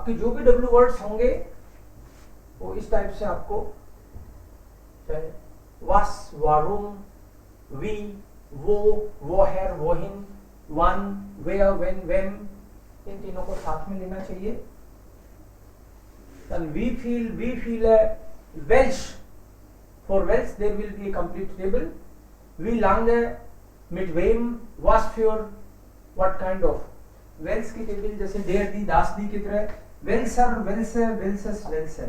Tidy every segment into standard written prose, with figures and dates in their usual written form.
आपके जो भी डब्ल्यू वर्ड्स होंगे वो इस टाइप से आपको, चाहे वास, वारूम, वी, वो है, वोहिन, वन, वेयर, वेन, वेम, इन तीनों को साथ में लेना चाहिए। Then we feel a Welsh. For Welsh there will be a complete table. We lange mit wem, was für, what kind of. Welsh की टेबल जैसे देर दी, दास दी की तरह, वेल्सर, वेल्से, वेल्सस, वेल्से,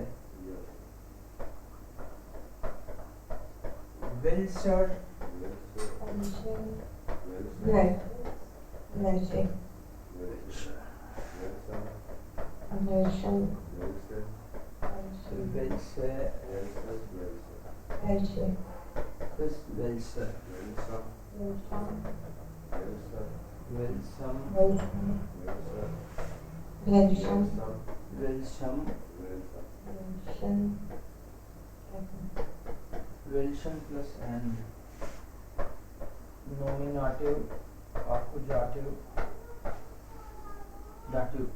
वेल्सर, वेल्शन plus N, nominative, accusative, dative.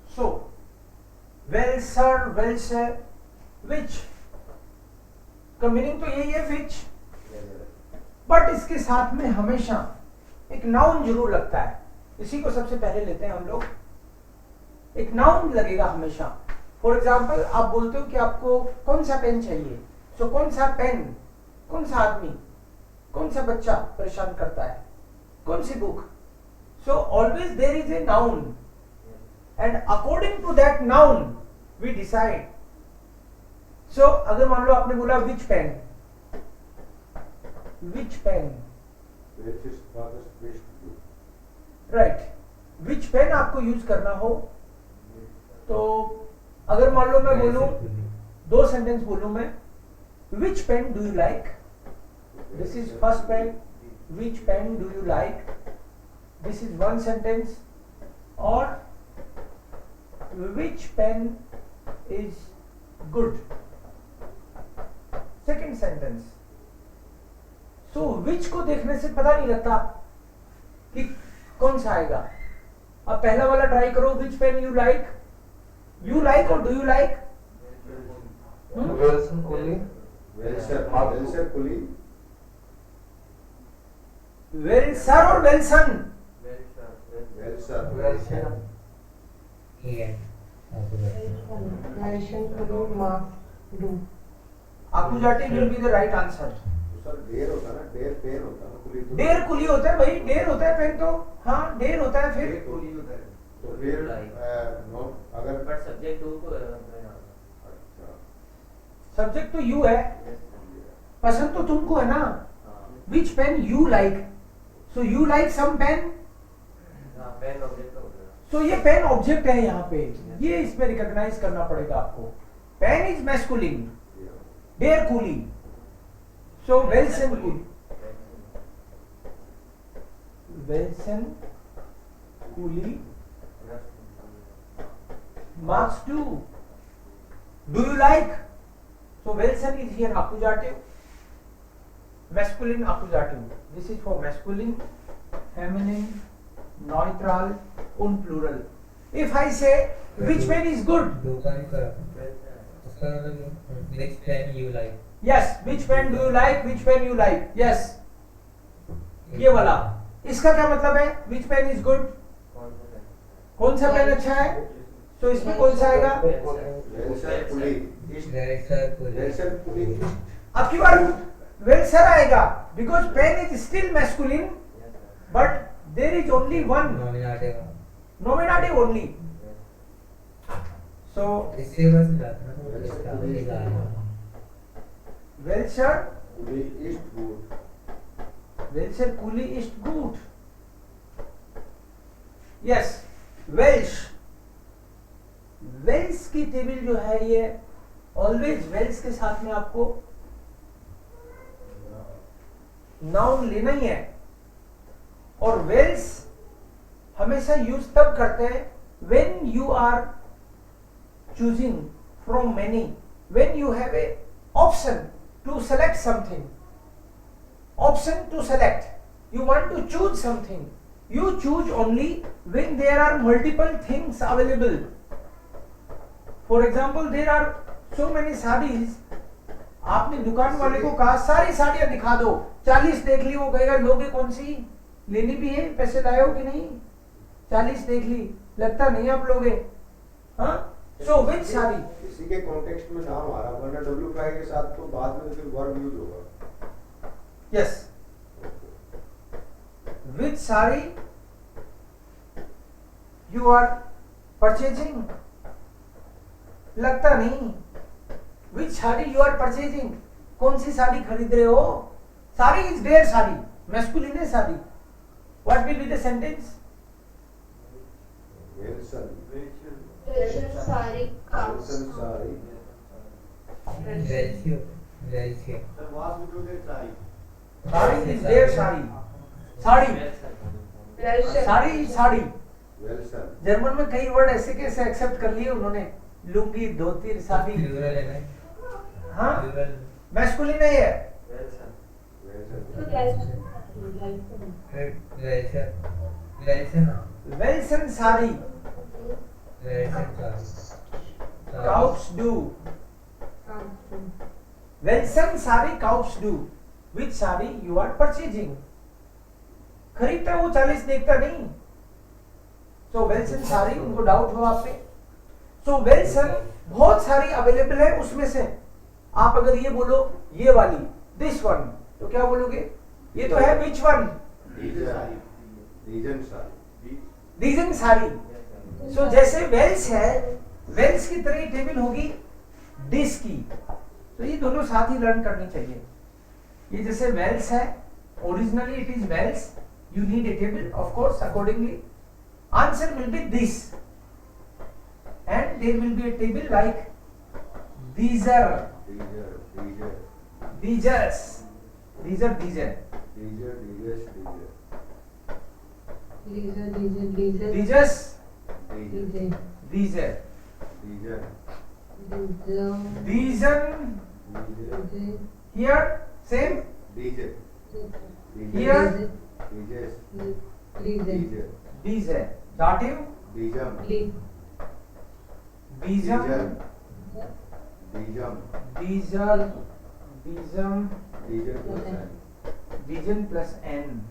So, well sir, well sir, which का मीनिंग तो यही है which, बट इसके साथ में हमेशा एक नाउन जरूर लगता है। इसी को सबसे पहले लेते हैं हम लोग, एक नाउन लगेगा हमेशा। फॉर एग्जाम्पल आप बोलते हो कि आपको कौन सा पेन चाहिए, सो कौन सा पेन, कौन सा आदमी, कौन सा बच्चा परेशान करता है, कौन सी book, so always there is a noun and according to that noun we decide. So अगर मान लो आपने बोला which pen, which pen, right, which pen आपको यूज करना हो, तो अगर मान लो मैं बोलूं, दो सेंटेंस बोलूं मैं, which pen do you like, this is first pen, which pen do you like, this is one sentence, और which pen is good, second sentence. So which को देखने से पता नहीं लगता कि कौन सा आएगा। अब पहला वाला ट्राई करो, which pen you like, you like और डू यू लाइक, वेल्सन कुली, वेल्सर कुली, वेल्सर और वेल्सन, वेल्सर, accusative will be the right answer। सर डेर होता है ना, डेर पेन होता है ना, कुली तो डेर कुली होता है भाई, डेर होता है पेन तो, हाँ डेर होता है, फिर कुली होता है, तो फिर नो, अगर बट सब्जेक्ट को अच्छा, सब्जेक्ट तो यू है, पसंद तो तुमको है ना, which pen you like, so you like some pen, pen object होता है, सो ये पेन ऑब्जेक्ट है यहाँ पे, ये इसमें रिकॉग्नाइज करना पड़ेगा आपको। पेन इज मैस्कुलिन, डेर कुली, सो वेल्सन कुली, वेल्सन कुली, मार्क्स टू, do you like, so Wilson is here accusative, masculine accusative, this is for masculine, feminine, neutral and plural। if I say which pen is good, दुकान का उसका मतलब which pen you like, yes, which pen do you like, which pen you like, yes, ये वाला, इसका क्या मतलब है, which pen is good, कौन सा पेन अच्छा है, तो इसमें कौन सा आएगा, वेल्सर कुली, वेल्सर कुली, अब की बार वेल्सर आएगा, because pen is still masculine but there is only one nominative only, so इससे बस जाता वेल्सर, कुली इज गुड, वेल्सर कुली इज गुड, यस। वेल्श, वेल्स की टेबल जो है ये ऑलवेज वेल्स के साथ में आपको नाउन लेना ही है, और वेल्स हमेशा यूज तब करते हैं when you are choosing from many, when you have a option to select something, option to select, You want to choose something. You choose only when there are multiple things available. For example, there are so many sarees. आपने दुकान वाले को कहा सारी साड़ियां दिखा दो, 40 देख ली, वो कहेगा लोगे कौन सी, लेनी भी है, पैसे लाए हो कि नहीं, 40 देख ली, लगता नहीं आप लोगे, हाँ? So which sari? इसी के कॉन्टेक्स्ट में नाम आ रहा, वरना डब्ल्यू प्राई के साथ तो बाद में फिर वर्ब यूज होगा. Yes. Which sari you are purchasing? लगता नहीं. Which sari you are purchasing? कौन सी साड़ी खरीद रहे हो? Sari is their sari, masculine है sari. What will be the sentence? वेल्सन सारी वेल्सन साड़ी. रेशियो रेशियो साड़ी is their साड़ी. साड़ी साड़ी साड़ी. वेल्सन जर्मन में कई वर्ड ऐसे कैसे एक्सेप्ट कर लिए उन्होंने, लुंगी, धोती, साड़ी. प्लूरल है ना, हाँ, प्लूरल मैस्कुलिन नहीं है. वेल्सन रेशियो रेशियो वेल्सन साड़ी. रेशियो काउप्स डू. वेल्सन साड़ी काउप्स डू. Which sari you are purchasing? खरीदता वो 40 देखता नहीं. सो वेल्सन साड़ी, उनको डाउट हुआ आप पे. सो वेल्सन बहुत सारी अवेलेबल है, उसमें से आप अगर ये बोलो ये वाली, दिस वन, तो क्या बोलोगे? ये तो है विच वन? रीजन साड़ी. रीजन साड़ी. सो जैसे वेल्स है, वेल्स की तरह टेबल होगी दिस की. तो ये दोनों साथ ही लर्न करनी चाहिए. ये जैसे वेल्स है, ओरिजिनली इट इज वेल्स, you need a table, of course, accordingly. Answer will be this. And there will be a table like these are, these are, these are, these are. These here same here these dative bijam Vision plus N.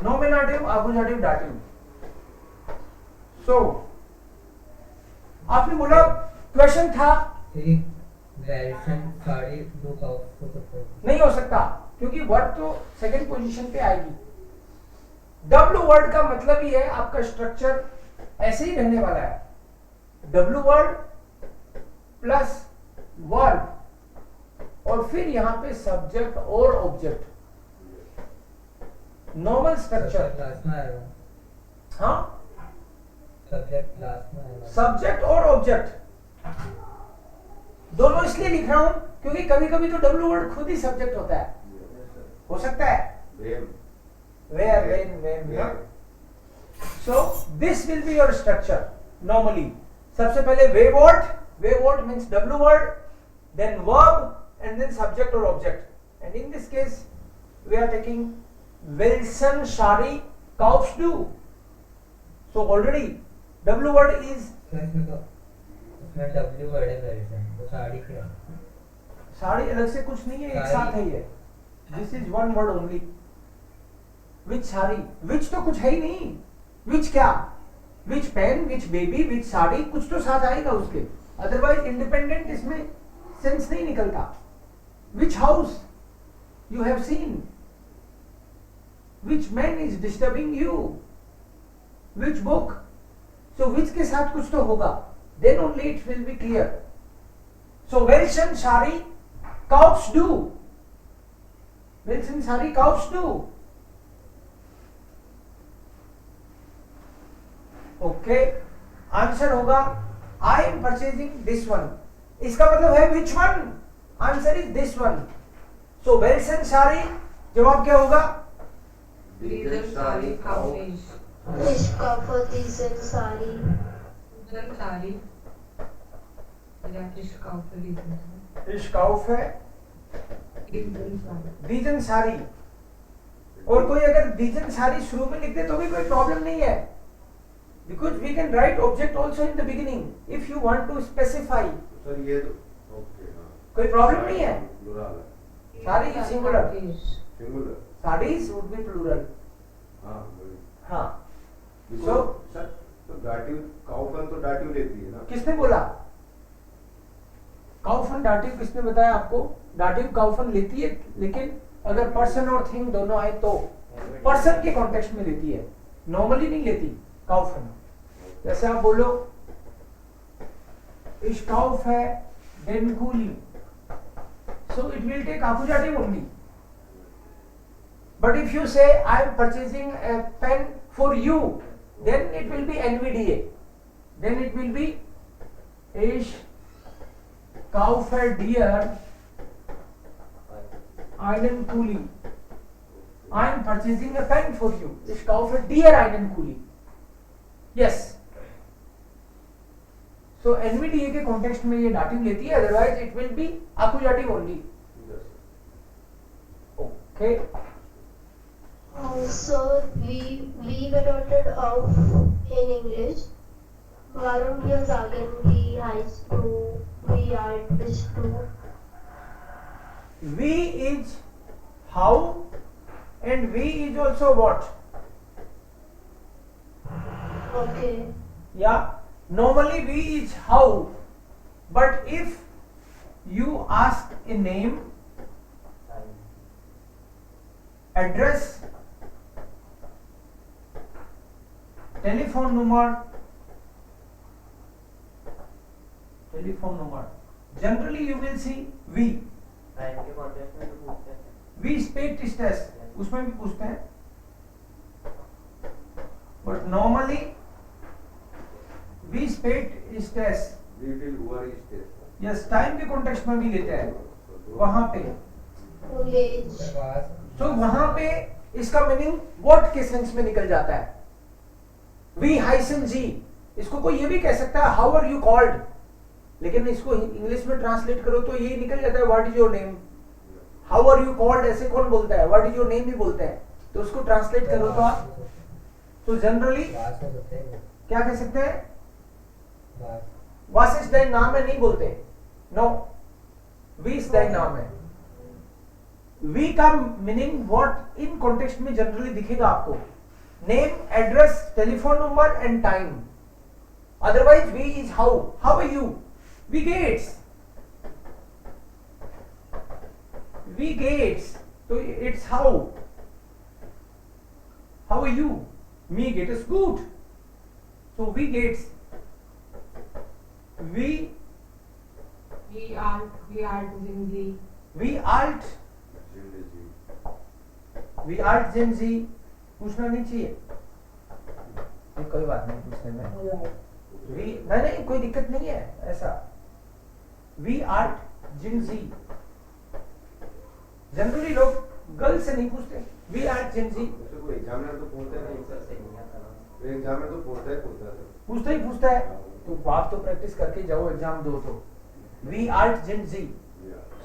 Nominative, accusative, dative. So, आपने बोला question था graduation sari दो का हो सकता है, नहीं हो सकता क्योंकि वर्ड तो सेकंड पोजीशन पे आएगी. डब्ल्यू वर्ड का मतलब ही है आपका स्ट्रक्चर ऐसे ही रहने वाला है. डब्ल्यू वर्ड प्लस वर्ब और फिर यहां पे सब्जेक्ट और ऑब्जेक्ट. Normal structure. क्लास में आएगा, हाँ, सब्जेक्ट क्लास में आएगा. सब्जेक्ट और ऑब्जेक्ट दोनों इसलिए लिख रहा हूं क्योंकि कभी कभी तो डब्ल्यू वर्ड खुद ही सब्जेक्ट होता है. हो सकता है where, when, ना. So this will be your structure normally. सबसे पहले वे word means W word, then verb and then subject or object. And in this case we are taking Wilson Shari Kaups do. So already W word is उसमें W word है graduation, तो साड़ी क्या है? साड़ी अलग से कुछ नहीं है, एक साथ है ये. This is one word only. Which sari, which तो कुछ है ही नहीं. Which क्या? Which pen, which baby, which sari, कुछ तो साथ आएगा उसके. Otherwise independent इसमें सेंस नहीं निकलता. Which house you have seen? Which man is disturbing you? Which book? So which के साथ कुछ तो होगा. Then only it will be clear. So Wilson Shari Kaups do. Wilson Shari Kaups do. Okay. Answer होगा I am purchasing this one. इसका मतलब है which one? Answer is this one. So Wilson Shari जवाब क्या होगा? Diesen Sari Kaupisch. Ich kaufe diesen Sari. Diesen Sari. Ja, ich kaufe diesen Sari. Ich kaufe Diesen Sari. diesen Sari. और कोई अगर दीजन सारी शुरू में लिख दे तो भी कोई प्रॉब्लम नहीं है, because we can write object also in the beginning if you want to specify. Sir ये तो ओके हाँ कोई प्रॉब्लम नहीं है, प्लूरल है sari singular, Rakesh. Singular saris would be plural. हाँ वही हाँ So, सर तो डाटिव काउफन तो डाटिव लेती है ना? किसने बोला? काउफन डाटिव किसने बताया आपको? डाटिव काउफन लेती है, लेकिन अगर पर्सन और थिंग दोनों आए तो पर्सन के कॉन्टेक्स्ट में लेती है, नॉर्मली नहीं लेती काउफन। जैसे आप बोलो स्टाउफ है den Kuli, so it will take accusative only. But if you say I am purchasing a pen for you, then it will be NVDA. Then it will be Ich kaufe dir einen Kuli. I am purchasing a pen for you. Ich kaufe dir einen Kuli. Yes. So NVDA के context में ये dative लेती है, otherwise it will be accusative only. Okay. So we were adopted of in English. Warum wir sagen wie heißt du, wie alt bist du? We is how and we is also what? Okay. Yeah. Normally we is how, but if you ask a name, address, telephone number, generally you will see we. Time के context में तो पूछते हैं। We speak test, उसमें भी पूछते हैं, but normally we speak test. Little who is this? Yes, time के कॉन्टेक्स्ट में भी लेते हैं वहां पे। Village. तो वहां पे इसका मीनिंग व्हाट के सेंस में निकल जाता है। वी हाइसन जी, इसको कोई ये भी कह सकता है हाउ आर यू कॉल्ड, लेकिन इसको इंग्लिश में ट्रांसलेट करो तो ये निकल जाता है what is your name. How are you called ऐसे कौन बोलता है, व्हाट इज योर नेम भी बोलते हैं, तो उसको ट्रांसलेट करो तो आप तो जनरली क्या कह सकते हैं, वास इज दाई नाम है नहीं बोलते, नो वी इज दाई नाम है। वी का मीनिंग व्हाट इन कॉन्टेक्स्ट में जनरली दिखेगा आपको, name, address, telephone number and time. Otherwise वी इज हाउ आर यू, वी गेट्स, तो इट्स हाउ आर यू, मी गेट इज गुड, सो वी गेट्स, वी alt Zinzi. वी आर्ट जेन जी पूछना नहीं चाहिए, ये कोई बात नहीं पूछने में, वी नहीं कोई दिक्कत नहीं है ऐसा। वी आर्ट जिन जी, जनरली लोग गर्ल से नहीं पूछते, वी आर्ट जिन जी। कोई एग्जामिनर तो पूछते नहीं, कोई एग्जामिनर तो पूछता है, तो आप तो प्रैक्टिस करके जाओ, एग्जाम दो तो। वी आर्ट जिन जी,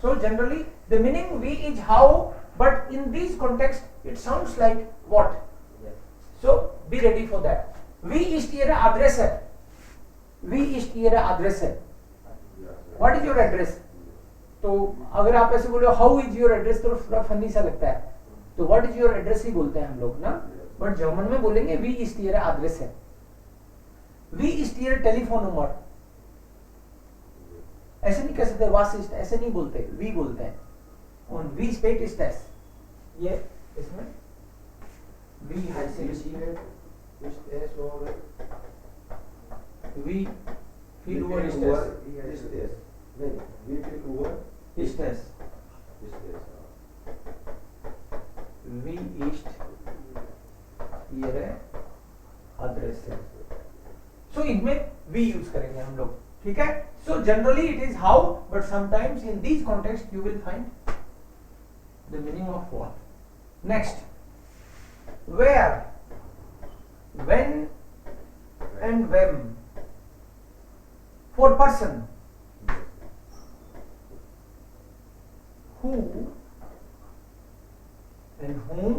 so generally the meaning we is how, but in this context it sounds like what. Yes. So be ready for that. We ist Ihre Adresse, we ist Ihre Adresse, what is your address? तो अगर आप ऐसे बोलो how is your address तो थोड़ा funny सा लगता है, तो what is your address ही बोलते हैं हम लोग ना, बट जर्मन में बोलेंगे we ist Ihre Adresse, we ist Ihre telephone number, ऐसे नहीं कह सकते, वासिस्ट ऐसे नहीं बोलते, वी बोलते हैं, और वी स्पेट इस टेस्ट, ये इसमें वी हाइसिन वी फील ओवर इस टेस्ट, नहीं वी फील ओवर इस टेस्ट, वी ईस्ट ये एड्रेस है, सो इनमें वी यूज करेंगे हम लोग, ठीक है। So generally it is how, but sometimes in these contexts you will find the meaning of what. Next, where, when and when for person, who and whom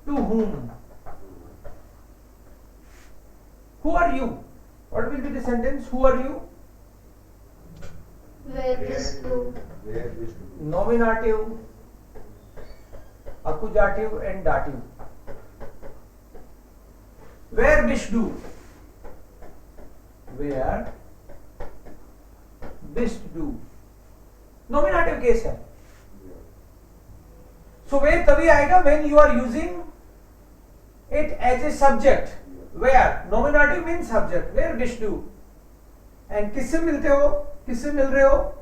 To whom? Who are you? What will be the sentence? Who are you? Where bist du? Where bist du? Nominative, accusative and dative. Where bist du? Where bist du? Nominative case है. So where तभी आएगा when you are using it as a subject. Where nominative means subject. Where bist du? And किससे मिलते हो? किससे मिल रहे हो?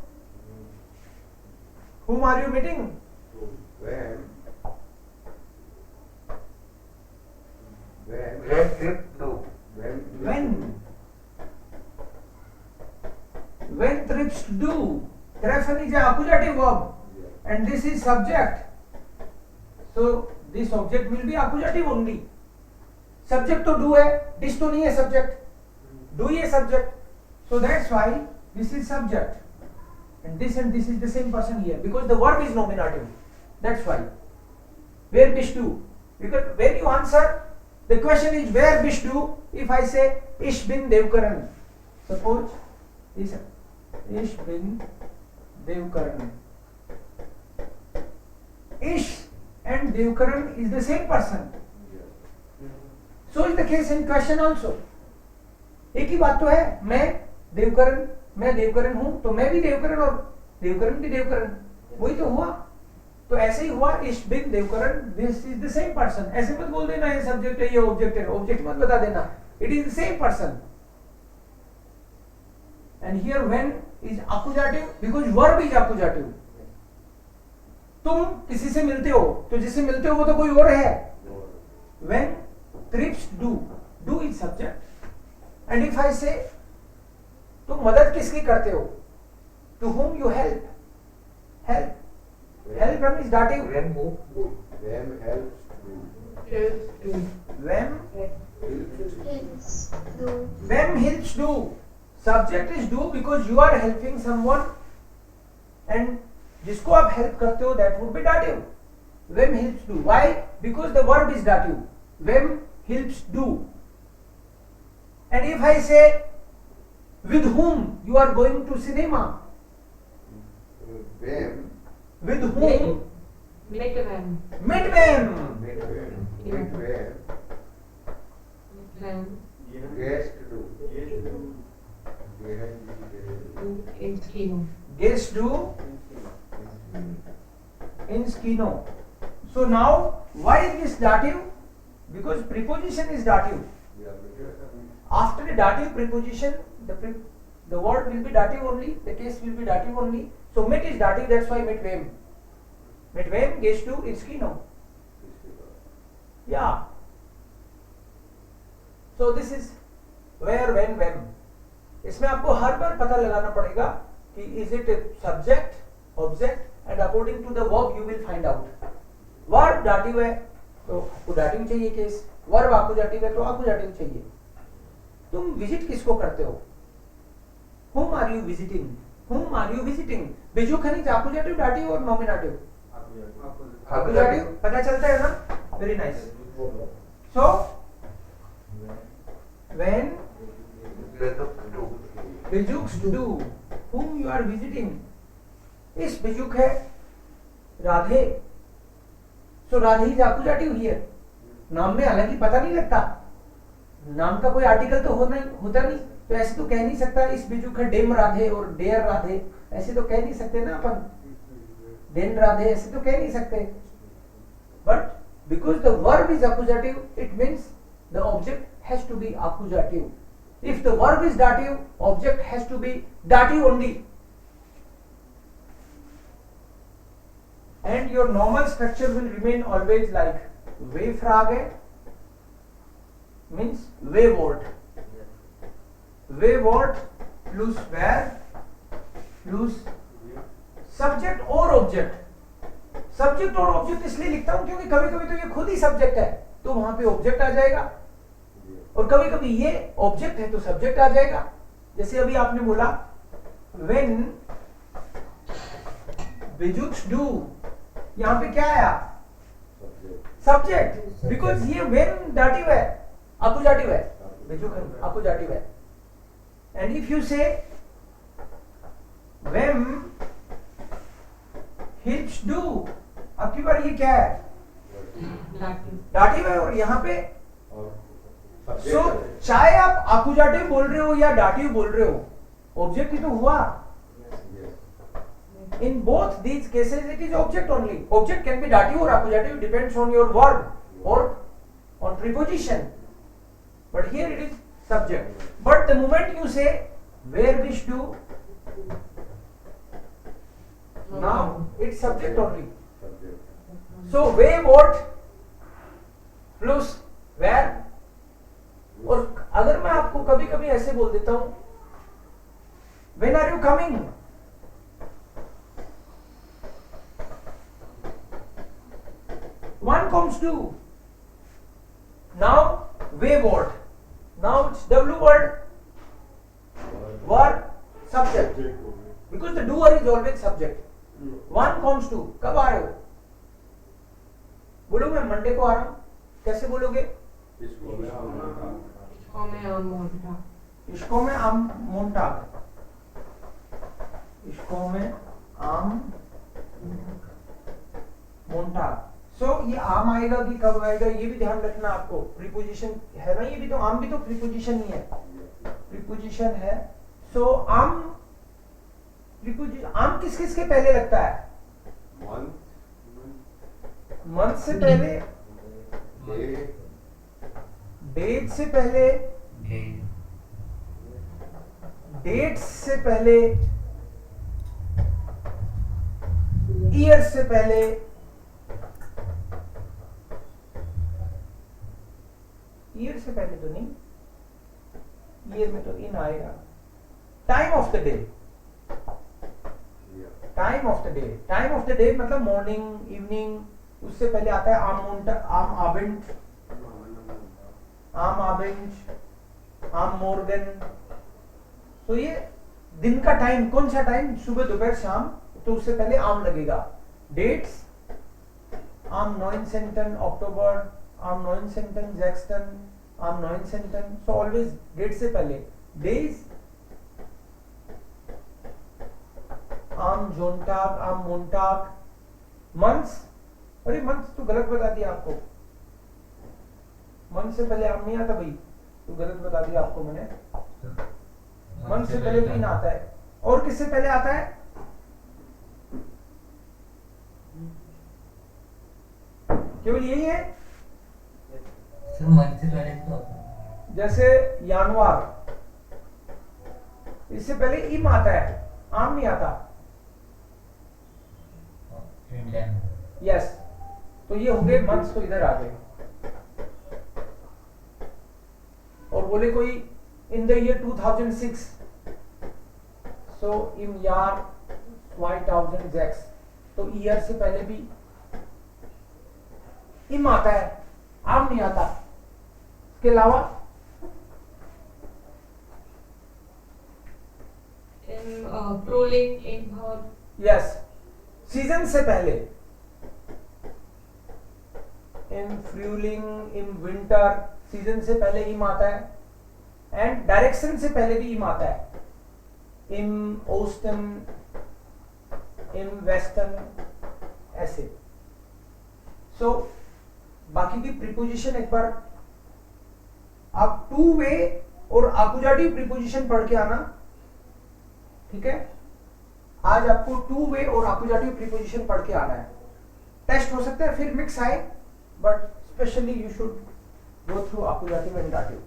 Whom are you meeting? So when trip to? When trips do. Treffen is an accusative verb and this is subject. So this object will be accusative only. Subject तो do है, this तो नहीं है subject. Do ही है subject. So that's why this is subject. And this is the same person here because the verb is nominative. That's why. Where bist du? Because when you answer, the question is where bist du. If I say Ich bin Devkaran, suppose this Ich bin Devkaran. Ish and Devkaran is the same person. So is the case in question also. एक ही बात तो है, मैं देवकरण हूं तो मैं भी देवकरण और देवकरण भी देवकरण, वही तो हुआ. तो ऐसे ही हुआ इश बिन देवकरण, this is the same person. ऐसे मत बोल देना ये सब्जेक्ट है ये ऑब्जेक्ट है, ऑब्जेक्ट मत बता देना, it is the same person. And here when is accusative because verb is accusative. तुम किसी से मिलते हो तो जिससे मिलते हो वो तो कोई और है. When trips do is subject. And if I say तुम मदद किसकी करते हो, to whom you help is dative. When helps do. When helps do. Subject is do because you are helping someone and जिसको आप help करते हो that would be dative. When helps do. Why? Because the verb is dative. When helps do. And if I say with whom you are going to cinema, with whom? Meet them. Meet them. Guest do. In Skino. Guests do in Skino. So now why is this dative? Because preposition is dative. After the dative preposition, the word will be dative only, the case will be dative only. So met is dative, that's why met wem. Met wem, guest do in Skino. Yeah. So this is where, when, इसमें आपको हर बार पता लगाना पड़ेगा कि is it a subject, object and according to the verb you will find out. Verb dative है तो आपको dative चाहिए केस, verb accusative है तो accusative चाहिए. तुम विजिट किसको करते हो? Whom are you visiting? Whom are you visiting? बिजुखन is accusative, dative और nominative? Accusative. पता चलता है ना? Very nice. So when बिजुक्स do, whom you are visiting, इस बिजुक है Radhe. So Radhe is accusative here. नाम में हालांकि पता नहीं लगता, नाम का कोई आर्टिकल तो होता नहीं, तो ऐसे तो कह नहीं सकता इस बिजुक है डेम राधे और डेयर राधे, ऐसे तो कह नहीं सकते ना अपन. डेन राधे ऐसे तो कह नहीं सकते. But because the verb is accusative, it means the object has to be accusative. If the verb is dative, object has to be dative only. And your normal structure will remain always like वे फ्रागे means वे word plus where plus subject और object. Subject और object इसलिए लिखता हूं क्योंकि कभी कभी तो ये खुद ही सब्जेक्ट है तो वहां पे ऑब्जेक्ट आ जाएगा, और कभी कभी ये ऑब्जेक्ट है तो सब्जेक्ट आ जाएगा. जैसे अभी आपने बोला when बिजुक्स do, यहां पे क्या आया? सब्जेक्ट, बिकॉज ये व्हेन दाटिव है, आकुजाटिव है, आकुजाटिव है। एंड इफ यू से व्हेन हिच डू, अब की बार ये क्या है, Dative. दाटिव है, और यहाँ पे और सो चाहे आप आकुजाटिव बोल रहे हो या दाटिव बोल रहे हो, ऑब्जेक्ट ही तो हुआ। In both these cases it is object only. Object can be dative or accusative, depends on your verb or on preposition. But here it is subject. But the moment you say where wish do, now it's subject only. So where, what plus where. और अगर मैं आपको कभी कभी ऐसे बोल देता हूं, when are you coming? One comes two. Now where, what? Now it's W word, verb, subject. Because the doer is always subject. One comes two. कब आ रहे हो? बोलोगे मैं मंडे को आ रहा हूं, कैसे बोलोगे? Come on, Montag. इसको मैं आम मोन्टाग, इसको मैं आम मोन्टाग। सो ये आम आएगा कि कब आएगा ये भी ध्यान रखना आपको। प्रीपोजिशन है ना, ये भी तो आम भी तो प्रीपोजिशन ही है, प्रीपोजिशन है। सो आम प्रीपोजिशन, आम किस किस के पहले लगता है? मंथ से पहले, डेट से पहले, डेट से पहले, ईयर से पहले, ईयर से पहले तो नहीं, ईयर में तो इन आएगा। Time of the day, time of the day, time of the day मतलब मॉर्निंग, इवनिंग, उससे पहले आता है आम मोन्टा, आम आबिंड, आम आबिंड, आम मोर्गन। तो ये दिन का टाइम, कौन सा टाइम, सुबह दोपहर शाम, तो उससे पहले आम लगेगा। डेट्स, आम 9 अक्टूबर, आम 9 जैक्सन, आम 9 सो ऑलवेज डेट से पहले। डेज, आम जोंटाग, आम मोन्टाग। मंथ्स, अरे मंथ तो गलत बता दिया आपको, मंथ से पहले आम नहीं आता भाई, तो गलत बता दिया आपको मैंने। मंथ से पहले भी आता है, और किससे पहले आता है? केवल यही है। सर मंथ से पहले तो जैसे यानवार, इससे पहले इम आता है, आम नहीं आता। यस, तो ये हो गए मंथ्स, तो इधर आ गए। और बोले कोई इन द ईयर 2006, सो इन यार 2006, तो ईयर से पहले भी इम आता है, आम नहीं आता। इसके अलावा In proling, in verb. Yes, season से पहले, इन फ्यूलिंग, इन विंटर, सीजन से पहले इम आता है। एंड डायरेक्शन से पहले भी इम आता है, इम ओस्टन, इम वेस्टर्न, ऐसे। सो बाकी की प्रीपोजिशन एक बार आप टू वे और आकुजाटिव प्रीपोजिशन पढ़ के आना, ठीक है। आज आपको टू वे और आकुजाटिव प्रीपोजिशन पढ़ के आना है। टेस्ट हो सकता है फिर मिक्स आए, but specially you should go through accusative and dative.